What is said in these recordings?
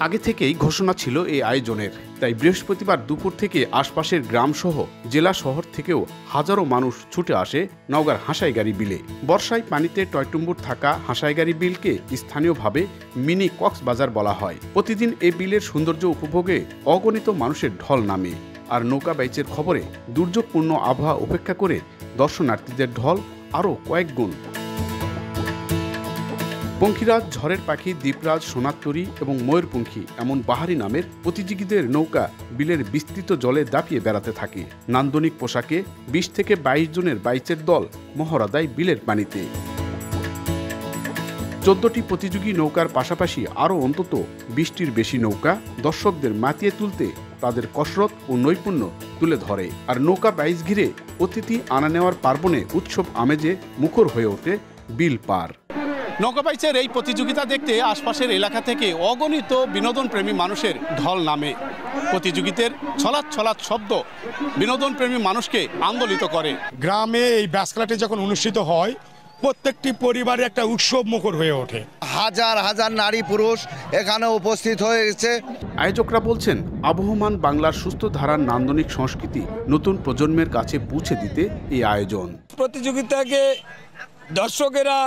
আগে থেকেই ঘোষণা ছিল এই আয়োজনের, তাই বৃহস্পতিবার দুপুর থেকে আশপাশের গ্রামসহ জেলা শহর থেকেও হাজারো মানুষ ছুটে আসে নওগাঁর হাসাইগাড়ি বিলে। বর্ষায় পানিতে টয়টুম্বুর থাকা হাসাইগাড়ি বিলকে স্থানীয়ভাবে মিনি কক্সবাজার বলা হয়। প্রতিদিন এই বিলের সৌন্দর্য উপভোগে অগণিত মানুষের ঢল নামে। আর নৌকা বাইচের খবরে দুর্যোগপূর্ণ আবহাওয়া উপেক্ষা করে দর্শনার্থীদের ঢল আরও কয়েক গুণ। পঙ্খিরাজ, ঝড়ের পাখি, দ্বীপরাজ, সোনারতরী এবং ময়ূরপঙ্খী এমন বাহারি নামের প্রতিযোগীদের নৌকা বিলের বিস্তৃত জলে দাপিয়ে বেড়াতে থাকে। নান্দনিক পোশাকে 20 থেকে 22 জনের বাইচের দল মহড়া দেয় বিলের পানিতে। 14টি প্রতিযোগী নৌকার পাশাপাশি আরও অন্তত 20টির বেশি নৌকা দর্শকদের মাতিয়ে তুলতে তাদের কসরত ও নৈপুণ্য তুলে ধরে। আর নৌকা বাইচ ঘিরে অতিথি আনা নেওয়ার পার্বণে উৎসব আমেজে মুখর হয়ে ওঠে বিল পার। নৌকা বাইচের এই প্রতিযোগিতা দেখতে আশপাশের এলাকা থেকে অগণিত বিনোদনপ্রেমী মানুষের ঢল নামে। প্রতিযোগিতার ছলাৎ ছলাৎ শব্দ বিনোদনপ্রেমী মানুষকে আন্দোলিত করে। গ্রামে এই ব্যাসখেলাটি যখন অনুষ্ঠিত হয়, প্রত্যেকটি পরিবারে একটা উৎসব মুখর হয়ে ওঠে। হাজার হাজার নারী পুরুষ এখানে উপস্থিত হয়েছে। আয়োজকরা বলছেন, আবহমান বাংলার সুস্থ ধারার নান্দনিক সংস্কৃতি নতুন প্রজন্মের কাছে পৌঁছে দিতে এই আয়োজন। প্রতিযোগিতাকে দর্শকেরা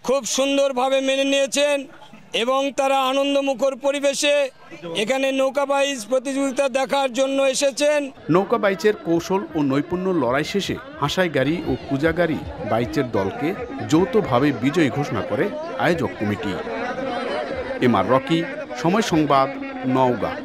খুব সুন্দরভাবে মেনে নিয়েছেন এবং তারা আনন্দমুখর পরিবেশে এখানে নৌকা বাইচ প্রতিযোগিতা দেখার জন্য এসেছেন। নৌকা বাইচের কৌশল ও নৈপুণ্য লড়াই শেষে হাসাইগাড়ি ও কুজাগাড়ি বাইচের দলকে যৌথভাবে বিজয়ী ঘোষণা করে আয়োজক কমিটি। এমআর রকি, সময় সংবাদ, নওগাঁ।